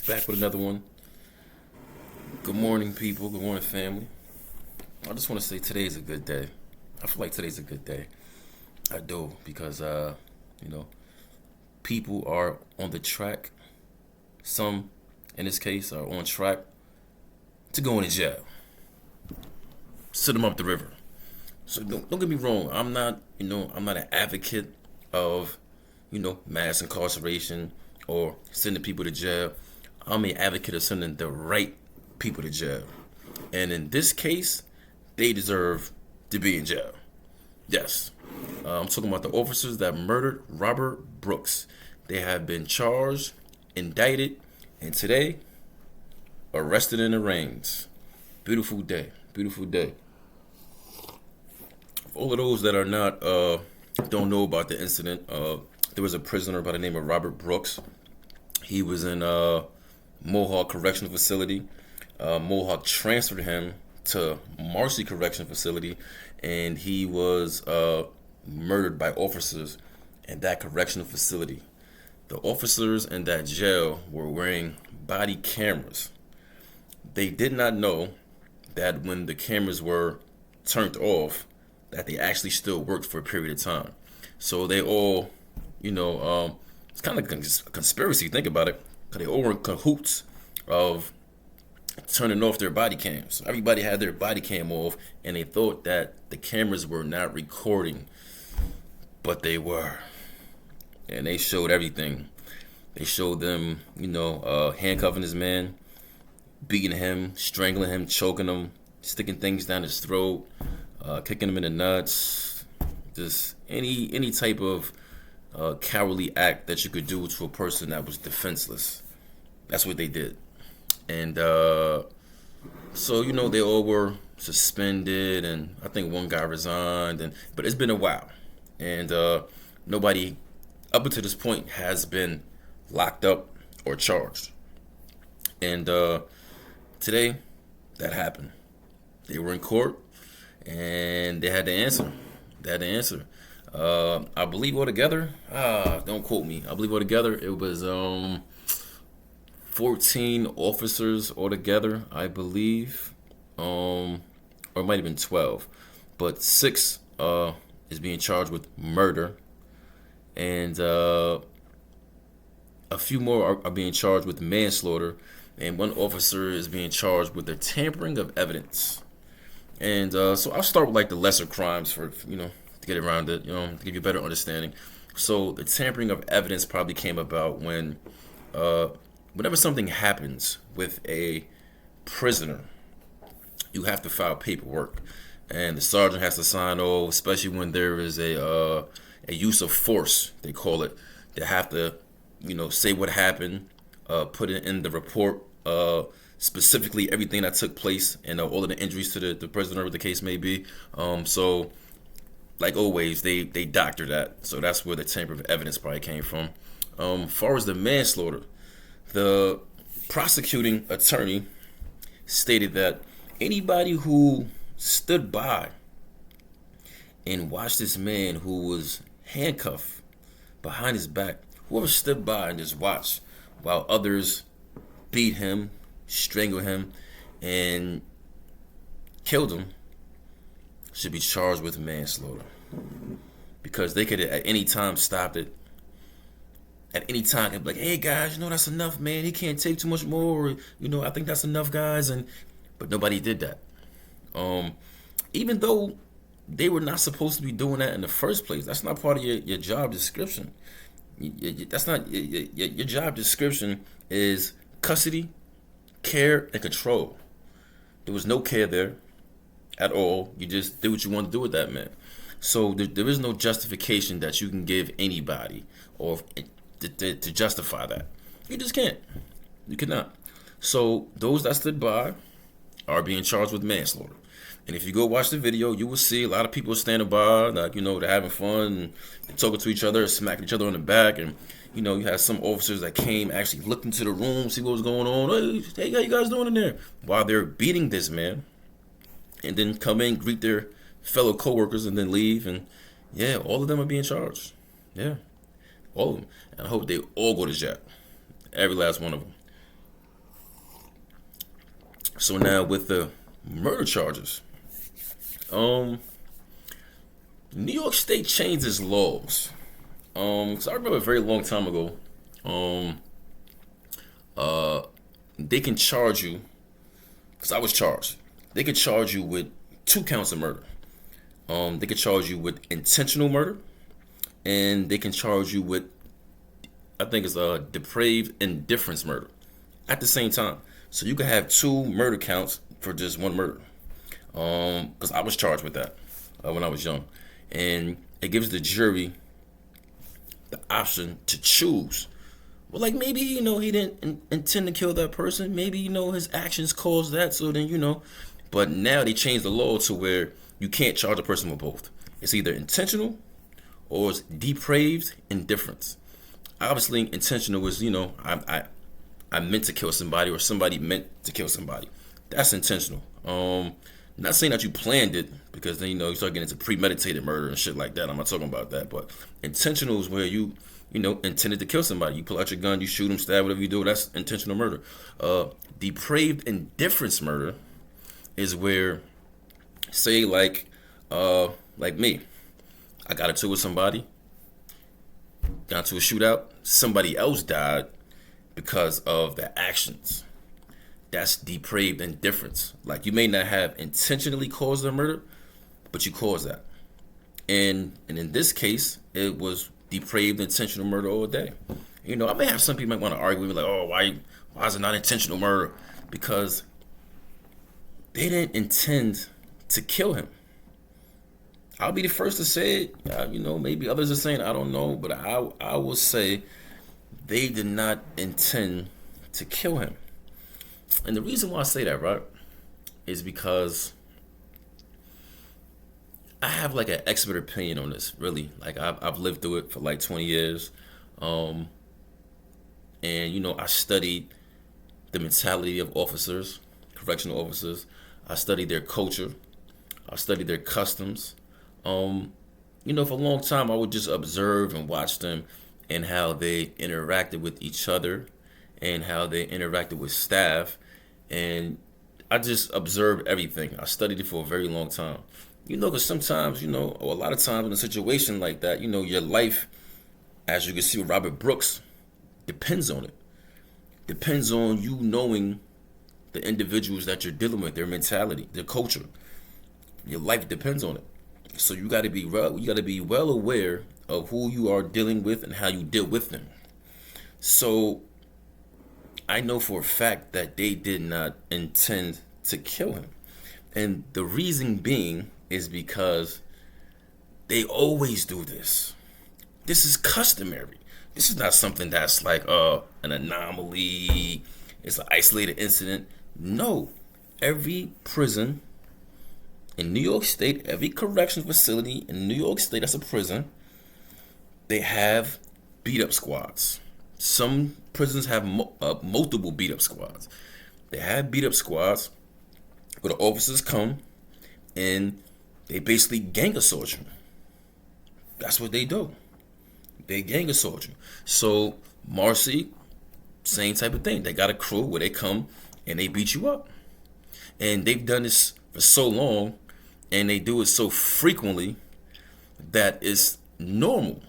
Back with another one. Good morning, people. Good morning, family. I just want to say today's a good day. I feel like today's a good day. I do because you know, people are on the track. Some, in this case, are on track to go into jail. Sit them up the river. So don't get me wrong. I'm not an advocate of, mass incarceration or sending people to jail. I'm an advocate of sending the right people to jail. And in this case, they deserve to be in jail. Yes. I'm talking about the officers that murdered Robert Brooks. They have been charged, indicted, and today, arrested in the reins. Beautiful day. Beautiful day. For all of those that are not, don't know about the incident, there was a prisoner by the name of Robert Brooks. He was in Mohawk Correctional Facility. Mohawk transferred him to Marcy Correctional Facility, and he was murdered by officers in that correctional facility. The officers in that jail were wearing body cameras. They did not know that when the cameras were turned off, that they actually still worked for a period of time. So they all, it's kind of a conspiracy. Think about it. They all were in cahoots of turning off their body cams. Everybody had their body cam off, and they thought that the cameras were not recording, but they were. And they showed everything. They showed them, handcuffing this man, beating him, strangling him, choking him, sticking things down his throat, kicking him in the nuts, just any type of cowardly act that you could do to a person that was defenseless. That's what they did. And so, they all were suspended, and I think one guy resigned, but it's been a while. And nobody, up until this point, has been locked up or charged. And today, that happened. They were in court, and they had to answer. I believe altogether, don't quote me, I believe altogether it was 14 officers altogether, I believe, or it might have been 12, but 6 is being charged with murder, and a few more are being charged with manslaughter, and one officer is being charged with the tampering of evidence. And so I'll start with like the lesser crimes for to get around it, to give you a better understanding. So the tampering of evidence probably came about when whenever something happens with a prisoner, you have to file paperwork, and the sergeant has to sign off, especially when there is a use of force, they call it. They have to, say what happened, put it in the report, specifically everything that took place and all of the injuries to the prisoner, what the case may be. So, like always, they doctor that. So that's where the tamper of evidence probably came from. As far as the manslaughter, the prosecuting attorney stated that anybody who stood by and watched this man who was handcuffed behind his back, whoever stood by and just watched while others beat him, strangled him, and killed him, should be charged with manslaughter, because they could at any time stop it. At any time, they'd be like, "Hey guys, that's enough, man. He can't take too much more. Or, I think that's enough, guys." But nobody did that. Even though they were not supposed to be doing that in the first place. That's not part of your job description. That's not your job description. Is custody, care, and control. There was no care there at all. You just did what you wanted to do with that man. So there is no justification that you can give anybody or to justify that. You just can't. You cannot. So those that stood by are being charged with manslaughter. And if you go watch the video, you will see a lot of people standing by, like, they're having fun and talking to each other, smacking each other on the back. And, you had some officers that came, actually looked into the room, see what was going on. Hey, how you guys doing in there? While they're beating this man. And then come in, greet their fellow coworkers, and then leave. And, yeah, all of them are being charged. Yeah, all of them. And I hope they all go to jail. Every last one of them. So now with the murder charges, um, New York State changed its laws. So I remember a very long time ago, um, uh, they can charge you, because I was charged. They could charge you with 2 counts of murder. They could charge you with intentional murder, and they can charge you with, I think it's depraved indifference murder at the same time. So you could have 2 murder counts for just one murder. Because I was charged with that when I was young, and it gives the jury the option to choose. Well, like maybe he didn't intend to kill that person. Maybe his actions caused that. So then but now they changed the law to where you can't charge a person with both. It's either intentional or it's depraved indifference. Obviously, intentional is I meant to kill somebody or somebody meant to kill somebody. That's intentional. Not saying that you planned it, because then you start getting into premeditated murder and shit like that. I'm not talking about that. But intentional is where you intended to kill somebody. You pull out your gun, you shoot them, stab, whatever you do. That's intentional murder. Depraved indifference murder is where, say like me, I got into it with somebody, got into a shootout, somebody else died because of their actions. That's depraved indifference. Like, you may not have intentionally caused the murder, but you caused that. And in this case, it was depraved intentional murder all day. I may have some people might want to argue with me like, oh, why is it not intentional murder? Because they didn't intend to kill him. I'll be the first to say it. Maybe others are saying, I don't know, but I will say they did not intend to kill him. And the reason why I say that, right, is because I have like an expert opinion on this, really. Like, I've lived through it for like 20 years. And, I studied the mentality of officers, correctional officers. I studied their culture. I studied their customs. For a long time, I would just observe and watch them and how they interacted with each other and how they interacted with staff. And I just observed everything. I studied it for a very long time. Because sometimes, or a lot of times in a situation like that, your life, as you can see with Robert Brooks, depends on it. Depends on you knowing the individuals that you're dealing with, their mentality, their culture. Your life depends on it. So you got to be well aware of who you are dealing with and how you deal with them. So I know for a fact that they did not intend to kill him. And the reason being is because they always do this. This is customary. This is not something that's like an anomaly. It's an isolated incident. No. Every prison in New York State, every correctional facility in New York State that's a prison, they have beat up squads. Some prisons have multiple beat up squads. They have beat up squads where the officers come and they basically gang assault you. That's what they do. They gang assault you. So Marcy, same type of thing. They got a crew where they come and they beat you up. And they've done this for so long and they do it so frequently that it's normal.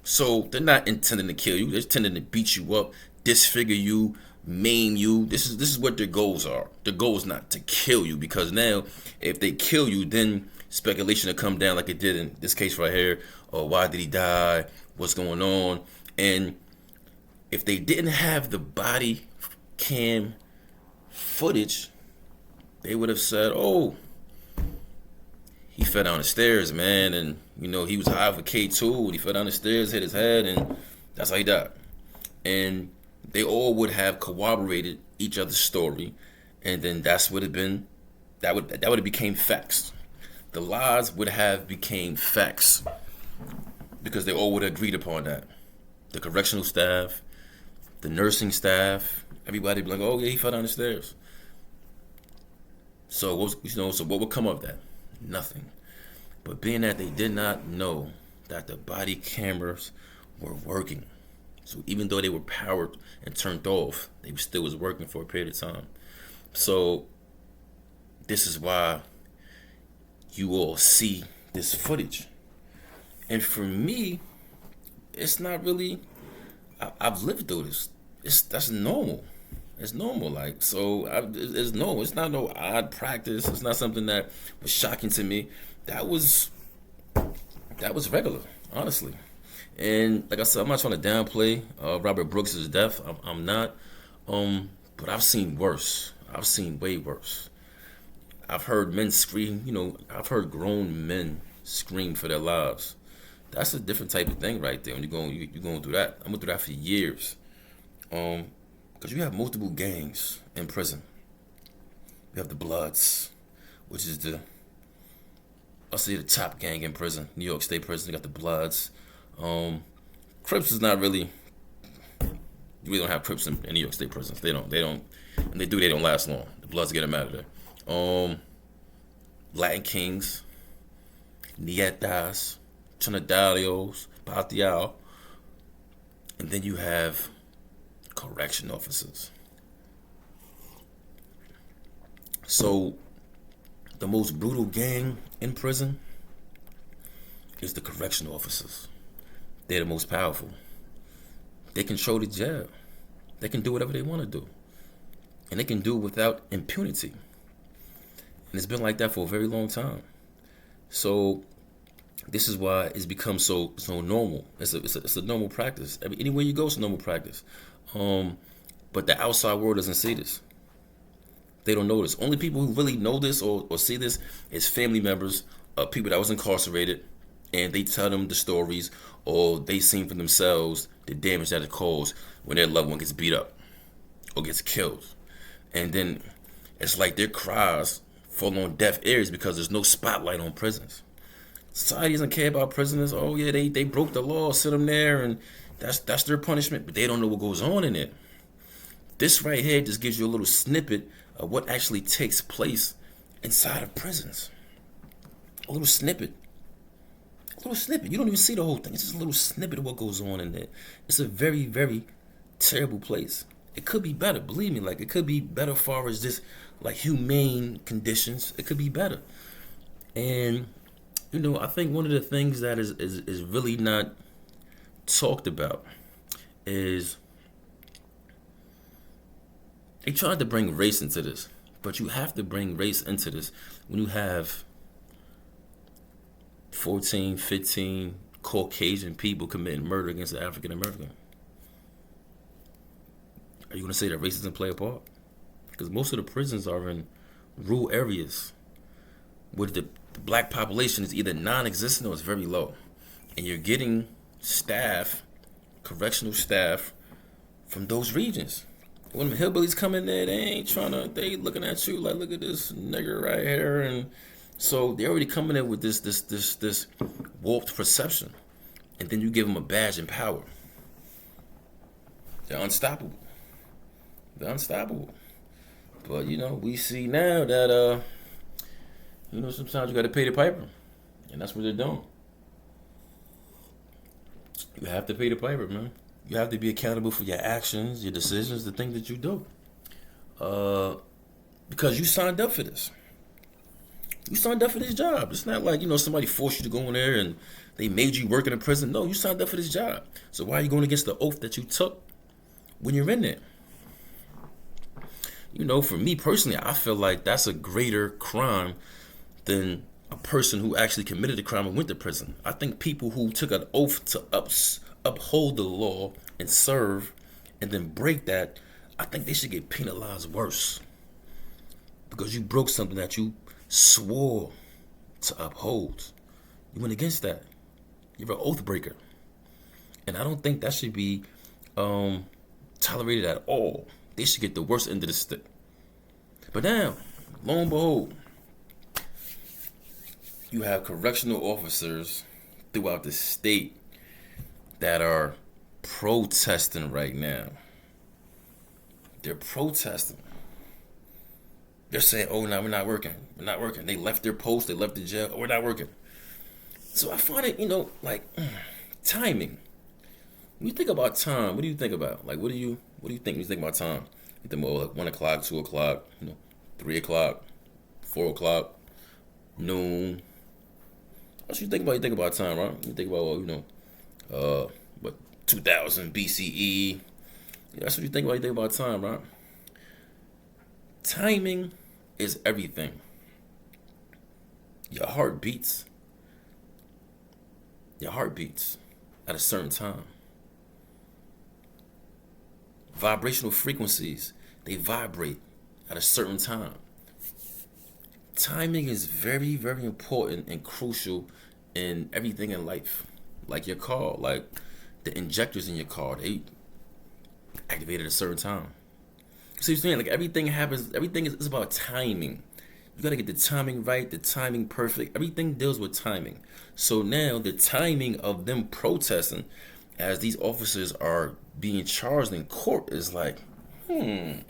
So they're not intending to kill you. They're intending to beat you up, disfigure you, maim you. This is what their goals are. The goal is not to kill you, because now if they kill you, then speculation will come down like it did in this case right here. Oh, why did he die? What's going on? And if they didn't have the body cam footage, they would have said, oh, he fell down the stairs, man, and he was high for K2, and he fell down the stairs, hit his head, and that's how he died. And they all would have corroborated each other's story, and then that would have became facts. The lies would have became facts because they all would have agreed upon that. The correctional staff, the nursing staff, everybody would be like, oh yeah, he fell down the stairs. So what would come of that? Nothing. But being that they did not know that the body cameras were working, so even though they were powered and turned off, they still was working for a period of time. So this is why you all see this footage. And for me, it's not really. I've lived through this. That's normal. It's normal. Like so, it's no. It's not no odd practice. It's not something that was shocking to me. That was regular, honestly. And like I said, I'm not trying to downplay Robert Brooks' death. I'm not. But I've seen worse. I've seen way worse. I've heard men scream. I've heard grown men scream for their lives. That's a different type of thing right there. When you're going through that, I'm going through that for years. Because you have multiple gangs in prison. You have the Bloods, which is I'll say the top gang in prison, New York State prison. You got the Bloods. Crips is not really. We don't have Crips in New York State prisons. They don't. And they do. They don't last long. The Bloods get them out of there. Latin Kings, Nietas, Trinidadios, Patiao, and then you have correction officers. So, the most brutal gang in prison is the correction officers. They're the most powerful. They control the jail. They can do whatever they want to do. And they can do it without impunity. And it's been like that for a very long time. So this is why it's become so normal. It's a normal practice. Anywhere you go, it's a normal practice. But the outside world doesn't see this. They don't know this. Only people who really know this or see this is family members of people that was incarcerated, and they tell them the stories, or they seen for themselves the damage that it caused when their loved one gets beat up or gets killed. And then it's like their cries fall on deaf ears because there's no spotlight on prisons. Society doesn't care about prisoners. Oh yeah, they broke the law, sit them there, and that's their punishment. But they don't know what goes on in it. This right here just gives you a little snippet of what actually takes place inside of prisons. A little snippet. You don't even see the whole thing. It's just a little snippet of what goes on in there. It's a very, very terrible place. It could be better, believe me. Like, it could be better as far as just like humane conditions. It could be better. And I think one of the things that is really not talked about is they tried to bring race into this, but you have to bring race into this when you have 14, 15 Caucasian people committing murder against an African American. Are you going to say that race doesn't play a part? Because most of the prisons are in rural areas where the black population is either non-existent or it's very low. And you're getting correctional staff from those regions. When the hillbillies come in there, they looking at you like, look at this nigger right here. And so they're already coming in with this warped perception. And then you give them a badge and power. They're unstoppable. But, we see now that, sometimes you got to pay the piper. And that's what they're doing. You have to pay the piper, man. You have to be accountable for your actions, your decisions, the things that you do. Because you signed up for this. You signed up for this job. It's not like, somebody forced you to go in there and they made you work in a prison. No, you signed up for this job. So why are you going against the oath that you took when you're in there? For me personally, I feel like that's a greater crime than a person who actually committed the crime and went to prison. I think people who took an oath to uphold the law and serve and then break that, I think they should get penalized worse. Because you broke something that you swore to uphold. You went against that. You're an oath breaker. And I don't think that should be tolerated at all. They should get the worst end of the stick. But now, lo and behold, you have correctional officers throughout the state that are protesting right now. They're protesting. They're saying, oh, no, we're not working. They left their post. They left the jail. Oh, we're not working. So I find it, timing. When you think about time, what do you think about? Like, what do you think when you think about time? You think about 1 o'clock, 2 o'clock, 3 o'clock, 4 o'clock, noon. What you think about? You think about time, right? You think about, well, what 2000 BCE. That's what you think about. You think about time, right? Timing is everything. Your heart beats. Your heart beats at a certain time. Vibrational frequencies, they vibrate at a certain time. Timing is very, very important and crucial in everything in life. Like your car, like the injectors in your car, they activate at a certain time. So you're saying, like, everything happens, everything is about timing. You gotta get the timing right, the timing perfect. Everything deals with timing. So now the timing of them protesting as these officers are being charged in court is like, things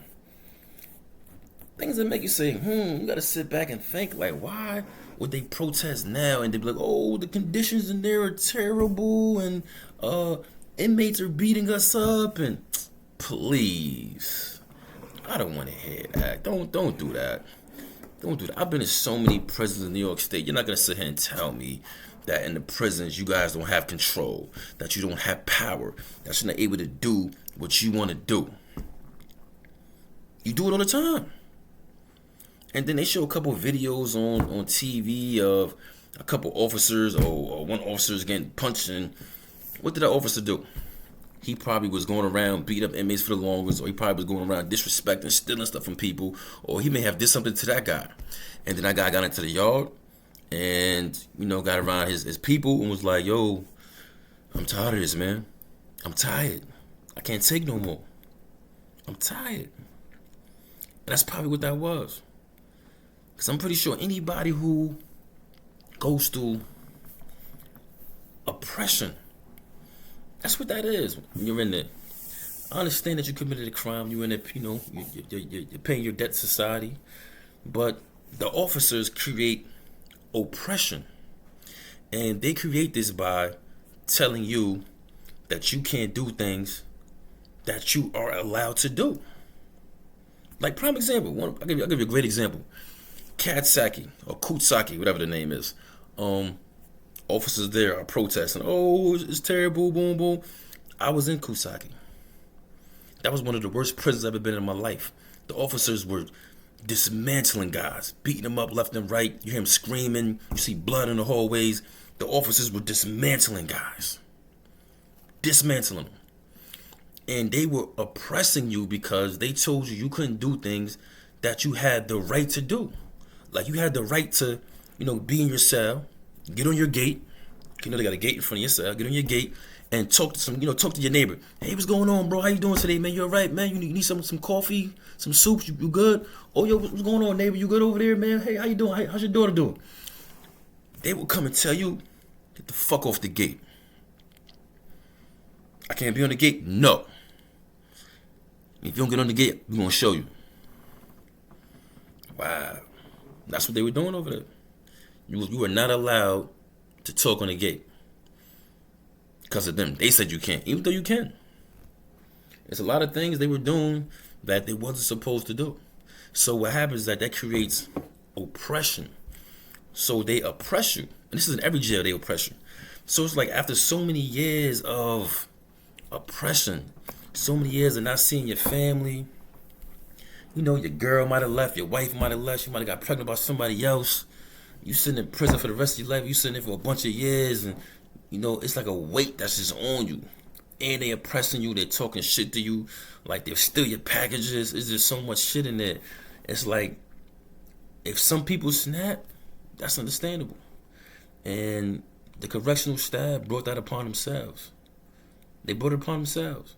that make you say, you gotta sit back and think, like, why would they protest now? And they be like, oh, the conditions in there are terrible, and inmates are beating us up, and please, I don't want to hear that. Don't do that. Don't do that. I've been in so many prisons in New York State. You're not gonna sit here and tell me that in the prisons you guys don't have control, that you don't have power, that you're not able to do what you want to do. You do it all the time. And then they show a couple of videos on TV of a couple officers or one officer's getting punched. And what did that officer do? He probably was going around beating up inmates for the longest, or he probably was going around disrespecting, stealing stuff from people, or he may have did something to that guy. And then that guy got into the yard and, got around his people and was like, yo, I'm tired of this, man. I'm tired. I can't take no more. I'm tired. And that's probably what that was. Because I'm pretty sure anybody who goes through oppression, that's what that is when you're in there. I understand that you committed a crime. You're in there, you're paying your debt to society. But the officers create oppression. And they create this by telling you that you can't do things that you are allowed to do. Like, prime example, I'll give you a great example. Katsaki or Kutsaki, whatever the name is. Officers there are protesting. Oh, it's terrible, boom, boom. I was in Kusaki. That was one of the worst prisons I've ever been in my life. The officers were dismantling guys, beating them up left and right. You hear them screaming. You see blood in the hallways. The officers were dismantling guys. Dismantling them. And they were oppressing you because they told you couldn't do things that you had the right to do. Like, you had the right to, be in your cell, get on your gate. They got a gate in front of your cell. Get on your gate and talk to your neighbor. Hey, what's going on, bro? How you doing today, man? You all right, man? You need some coffee, some soup? You good? Oh, yo, what's going on, neighbor? You good over there, man? Hey, how you doing? How's your daughter doing? They will come and tell you, get the fuck off the gate. I can't be on the gate? No. If you don't get on the gate, we're going to show you. Wow. That's what they were doing over there. You were not allowed to talk on the gate. Because of them. They said you can't, even though you can. There's a lot of things they were doing that they wasn't supposed to do. So what happens is that creates oppression. So they oppress you. And this is in every jail, they oppress you. So it's like, after so many years of oppression, so many years of not seeing your family, your girl might have left, your wife might have left, you might have got pregnant by somebody else. You sitting in prison for the rest of your life. You sitting there for a bunch of years, and it's like a weight that's just on you. And they oppressing you. They're talking shit to you, like they'll steal your packages. There's just so much shit in there. It's like, if some people snap, that's understandable. And the correctional staff brought that upon themselves. They brought it upon themselves.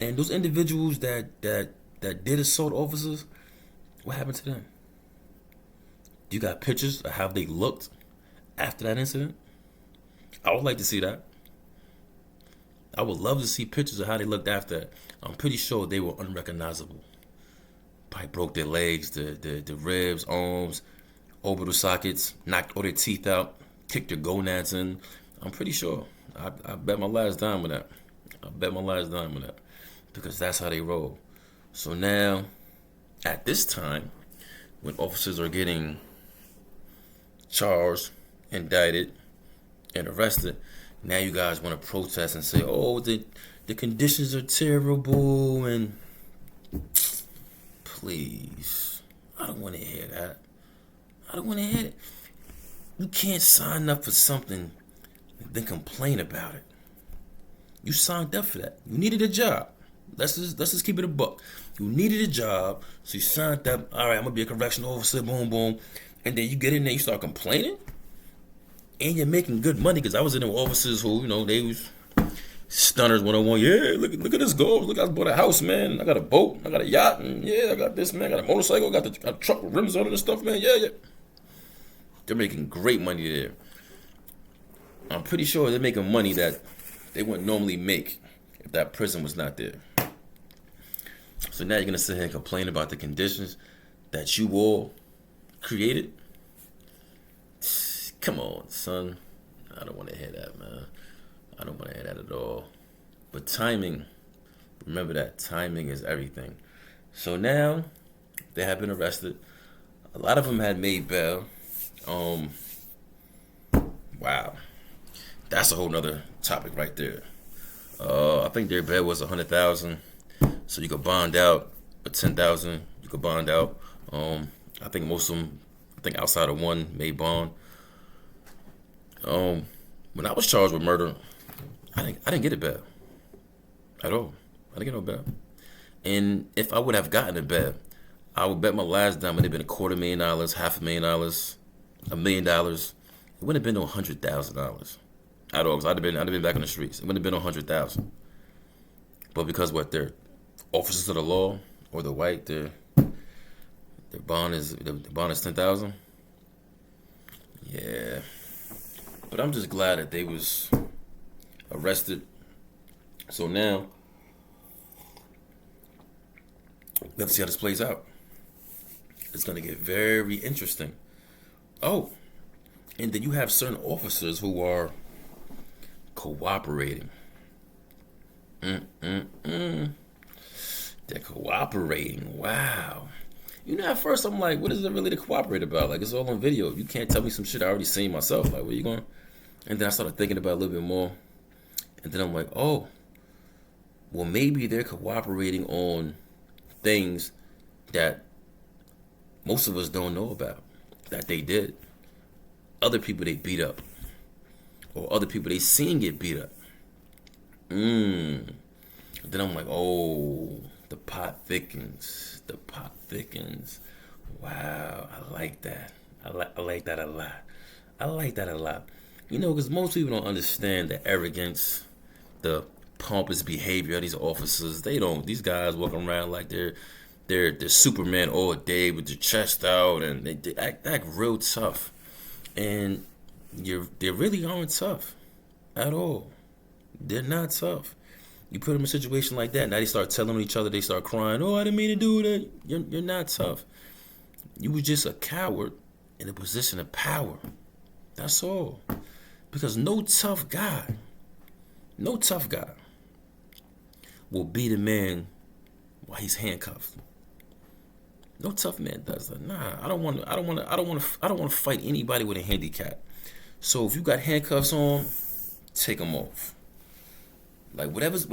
And those individuals that did assault officers, what happened to them? You got pictures of how they looked after that incident? I would like to see that. I would love to see pictures of how they looked after that. I'm pretty sure they were unrecognizable. Probably broke their legs, the ribs, arms, orbital sockets, knocked all their teeth out, kicked their gonads in. I'm pretty sure. I bet my last dime with that. Because that's how they roll. So now, at this time, when officers are getting charged, indicted, and arrested, now you guys want to protest and say, "Oh, the conditions are terrible," and please, I don't want to hear that. I don't want to hear it. You can't sign up for something and then complain about it. You signed up for that. You needed a job. Let's just keep it a buck. You needed a job, so you signed up. All right, I'm gonna be a correctional officer. Boom, boom, and then you get in there, you start complaining, and you're making good money. Because I was in there with officers who, they was stunners 101. Yeah, look at this gold. Look, I bought a house, man. I got a boat. I got a yacht, and yeah, I got this, man. I got a motorcycle. I got a truck with rims on it and stuff, man. Yeah. They're making great money there. I'm pretty sure they're making money that they wouldn't normally make if that prison was not there. So now you're gonna sit here and complain about the conditions that you all created? Come on, son. I don't want to hear that, man. I don't want to hear that at all. But timing, remember that timing is everything. So now they have been arrested. A lot of them had made bail. Wow, that's a whole nother topic right there. I think their bail was 100,000, so you could bond out. But 10,000, you could bond out. I think most of them, outside of one, made bond. When I was charged with murder, I didn't get a bail at all. I didn't get no bail. And if I would have gotten a bail, I would bet my last dime it would have been $250,000, $500,000, $1 million. It wouldn't have been no $100,000 at all. Cause I'd have been back on the streets. It wouldn't have been no 100,000. But because they're officers of the law, or the white, their bond is 10,000. Yeah. But I'm just glad that they was arrested. So now we have to see how this plays out. It's gonna get very interesting. Oh, and then you have certain officers who are cooperating. They're cooperating. Wow. At first I'm like, what is it really to cooperate about? Like, it's all on video. You can't tell me some shit I already seen myself. Like, where you going? And then I started thinking about it a little bit more. And then I'm like, oh, well, maybe they're cooperating on things that most of us don't know about, that they did. Other people they beat up, or other people they seen get beat up. Then I'm like, oh, the pot thickens. The pot thickens. Wow, I like that. I like that a lot. I like that a lot. Because most people don't understand the arrogance, the pompous behavior of these officers. These guys walk around like they're Superman all day with their chest out, and they act real tough. And they really aren't tough at all. They're not tough. You put them in a situation like that, now they start telling each other, they start crying, oh, I didn't mean to do that. You're not tough. You were just a coward in a position of power. That's all. Because no tough guy will beat a man while he's handcuffed. No tough man does that. Nah, I don't want to fight anybody with a handicap. So if you got handcuffs on, take them off. Like whatever's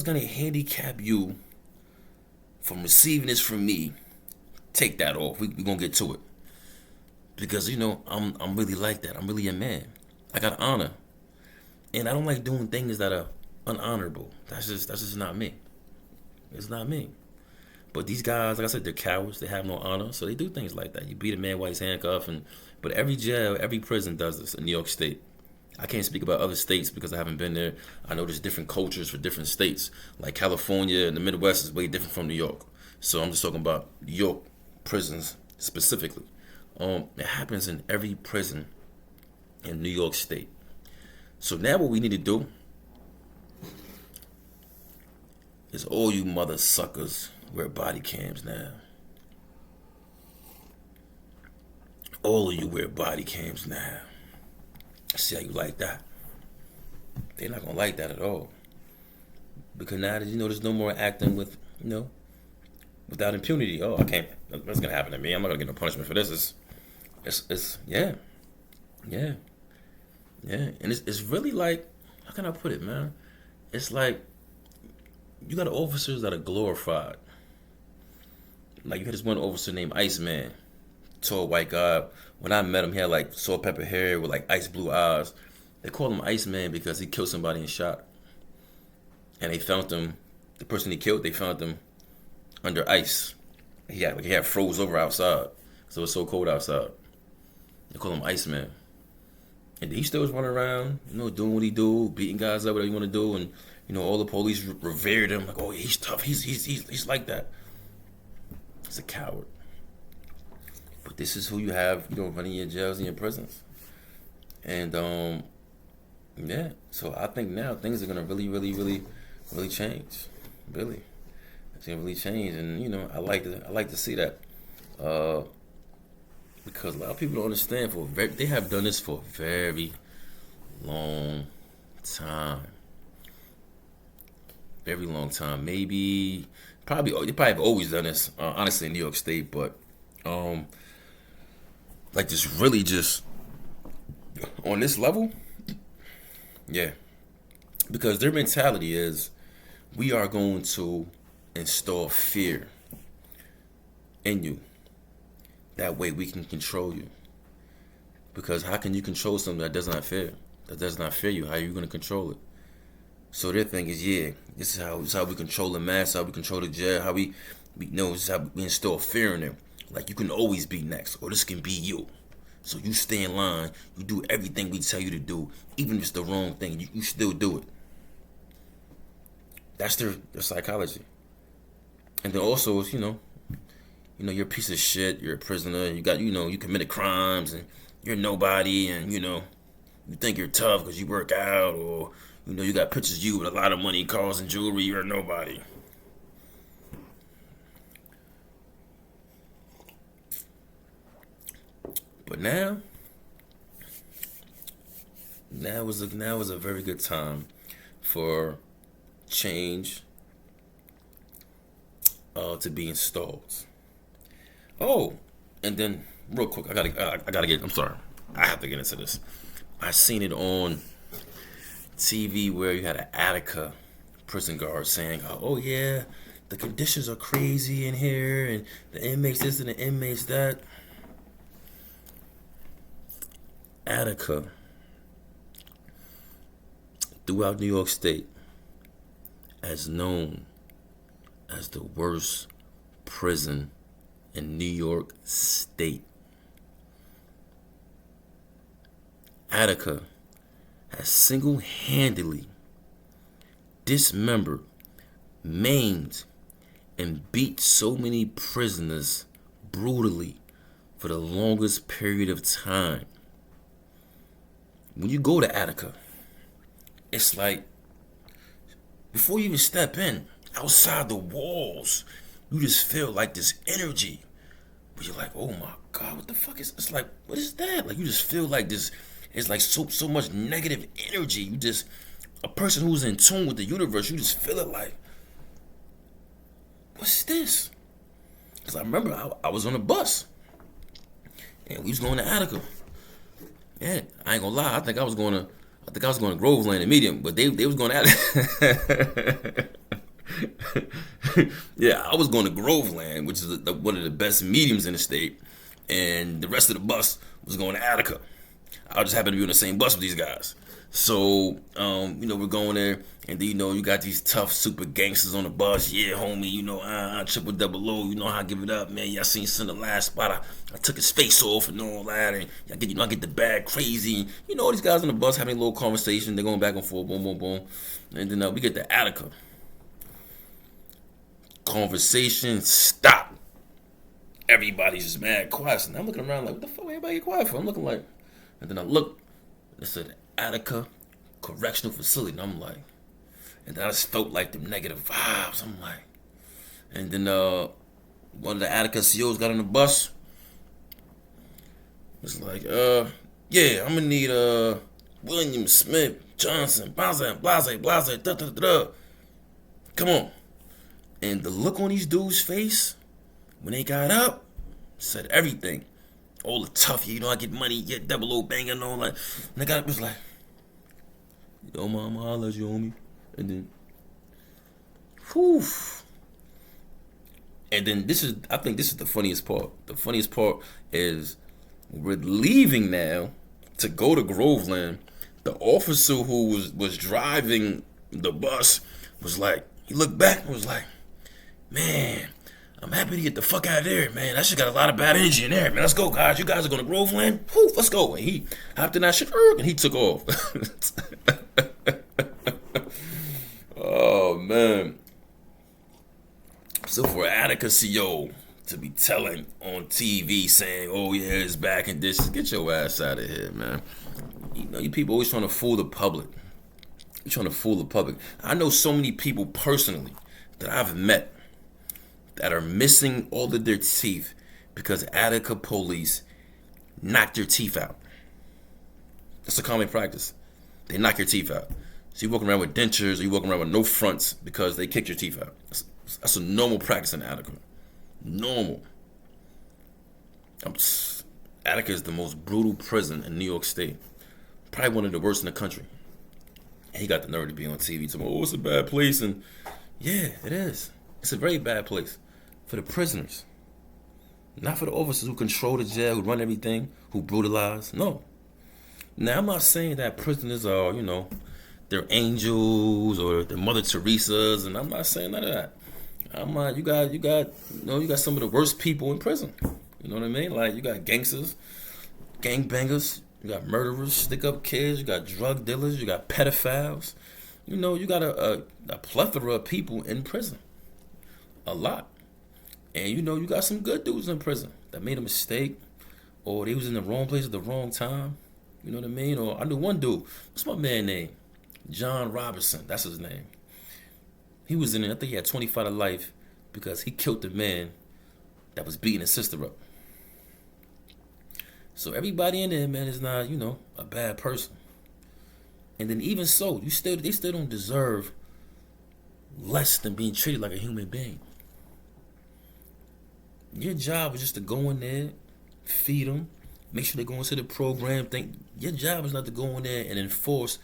gonna handicap you from receiving this from me, take that off. We gonna get to it. Because I'm really like that. I'm really a man. I got honor. And I don't like doing things that are unhonorable. That's just not me. It's not me. But these guys, like I said, they're cowards. They have no honor, so they do things like that. You beat a man while he's handcuffed, but every jail, every prison does this in New York State. I can't speak about other states because I haven't been there. I know there's different cultures for different states. Like California and the Midwest is way different from New York. So I'm just talking about New York prisons specifically. It happens in every prison in New York State. So now what we need to do is all you mother suckers wear body cams now. All of you wear body cams now. See how you like that. They're not gonna like that at all. Because now that there's no more acting with, without impunity. Oh, I can't. That's gonna happen to me. I'm not gonna get no punishment for this. It's yeah, yeah, yeah. And it's really like, how can I put it, man? It's like you got officers that are glorified. Like you had this one officer named Iceman, tall white guy. When I met him, he had like salt pepper hair with like ice blue eyes. They called him Iceman because he killed somebody and shot. And they found him, the person he killed, they found him under ice. He had froze over outside, so it was so cold outside. They call him Iceman, and he still was running around, doing what he do, beating guys up, whatever you want to do, and all the police revered him like, oh, yeah, he's tough, he's like that. He's a coward. But this is who you have, running your jails and your prisons, and yeah. So I think now things are gonna really, really, really, really change, really. It's gonna really change, and I like to see that, because a lot of people don't understand. They have done this for a very long time, maybe they probably have always done this. Honestly, in New York State, but like just on this level, yeah, because their mentality is we are going to install fear in you. That way we can control you. Because how can you control something that does not fear? That does not fear you. How are you going to control it? So their thing is, yeah, this is how we control the mass, how we control the jail, how we know this is how we install fear in them. Like you can always be next, or this can be you. So you stay in line, you do everything we tell you to do, even if it's the wrong thing, you still do it. That's their psychology. And then also, you're a piece of shit. You're a prisoner. You committed crimes, and you're nobody. And you think you're tough because you work out, or you got pictures of you with a lot of money, cars, and jewelry. You're nobody. But now is a very good time for change to be installed. Oh, and then real quick, I gotta get. I'm sorry, I have to get into this. I seen it on TV where you had an Attica prison guard saying, "Oh yeah, the conditions are crazy in here, and the inmates this and the inmates that." Attica, throughout New York State, as known as the worst prison in New York State. Attica has single-handedly dismembered, maimed, and beat so many prisoners brutally for the longest period of time. When you go to Attica, it's like, before you even step in, outside the walls, you just feel like this energy. But you're like, oh my God, what the fuck is, it's like, what is that? Like, you just feel like this, it's like so much negative energy. You just, a person who's in tune with the universe, you just feel it like, what's this? Because I remember I was on a bus, and we was going to Attica. Yeah, I ain't gonna lie, I think I was going to Groveland and Medium, but they was going to Attica. Yeah, I was going to Groveland, which is one of the best mediums in the state, and the rest of the bus was going to Attica. I just happened to be on the same bus with these guys. So, we're going there, and then, you got these tough super gangsters on the bus. Yeah, homie, triple double O, how I give it up, man. Y'all seen the last spot. I took his face off and all that, and I get the bag crazy. All these guys on the bus having a little conversation. They're going back and forth, boom, boom, boom. And then we get to Attica. Conversation stop. Everybody's just mad quiet. And I'm looking around like, what the fuck everybody get quiet for? I'm looking like, and then I look, it said Attica Correctional Facility, and I'm like, and then I just felt like the negative vibes. I'm like, and then one of the Attica COs got on the bus. It's like, yeah, I'm gonna need William Smith Johnson, blase, blase, blase, da da da. Come on. And the look on these dudes' face when they got up said everything. All the tough, I get money, get double O bang and all that. And they got up, was like, yo, mama, I'll let you, homie. And then, whew. And then I think this is the funniest part. The funniest part is we're leaving now to go to Groveland. The officer who was driving the bus was like, he looked back and was like, man, I'm happy to get the fuck out of there, man. That shit got a lot of bad energy in there, man. Let's go, guys. You guys are going to Groveland? Whew, let's go. And he hopped in that shit and he took off. Oh, man. So for Attica CO to be telling on TV saying, oh yeah, it's back and this, get your ass out of here, man. You people always trying to fool the public. You're trying to fool the public. I know so many people personally that I've met that are missing all of their teeth because Attica police knocked their teeth out. That's a common practice. They knock your teeth out. So you're walking around with dentures or you're walking around with no fronts because they kicked your teeth out. That's a normal practice in Attica. Normal. Attica is the most brutal prison in New York State. Probably one of the worst in the country. And he got the nerve to be on TV talking, oh, it's a bad place. And yeah, it is. It's a very bad place for the prisoners. Not for the officers who control the jail, who run everything, who brutalize. No. Now, I'm not saying that prisoners are, they're angels or they're Mother Teresa's, and I'm not saying none of that. You got some of the worst people in prison. You know what I mean? Like, you got gangsters, gangbangers, you got murderers, stick-up kids, you got drug dealers, you got pedophiles. You got a plethora of people in prison. A lot. And you got some good dudes in prison that made a mistake or they was in the wrong place at the wrong time. You know what I mean? Or I knew one dude, what's my man name? John Robinson, that's his name. He was in it, I think he had 25 to life because he killed the man that was beating his sister up. So everybody in there, man, is not, a bad person. And then even so, they still don't deserve less than being treated like a human being. Your job is just to go in there, feed them, make sure they go into the program. Your job is not to go in there and enforce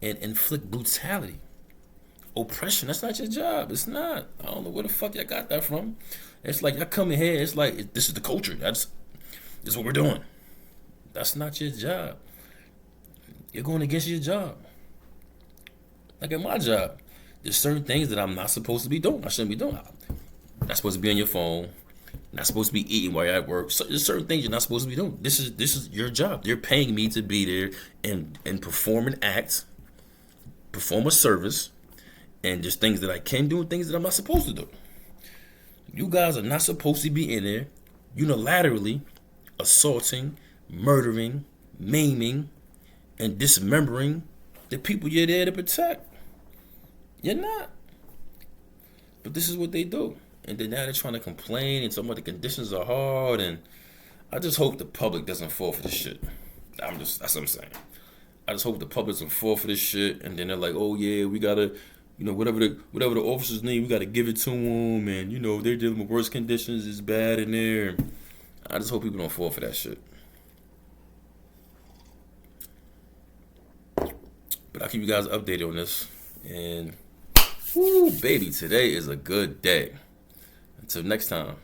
and inflict brutality. Oppression, that's not your job. It's not. I don't know where the fuck y'all got that from. It's like y'all come in here, it's like, this is the culture. This is what we're doing. That's not your job. You're going against your job. Like at my job, there's certain things that I'm not supposed to be doing. I shouldn't be doing. I'm not supposed to be on your phone. Not supposed to be eating while you're at work. So there's certain things you're not supposed to be doing. This is your job. They're paying me to be there and perform an act, perform a service, and just things that I can do and things that I'm not supposed to do. You guys are not supposed to be in there unilaterally assaulting, murdering, maiming, and dismembering the people you're there to protect. You're not. But this is what they do. And then now they're trying to complain and talking about the conditions are hard. And I just hope the public doesn't fall for this shit. That's what I'm saying. I just hope the public doesn't fall for this shit. And then they're like, oh yeah, we gotta, whatever the officers need, we gotta give it to them. And they're dealing with worse conditions. It's bad in there. I just hope people don't fall for that shit. But I'll keep you guys updated on this. And, whoo, baby, today is a good day. Until next time.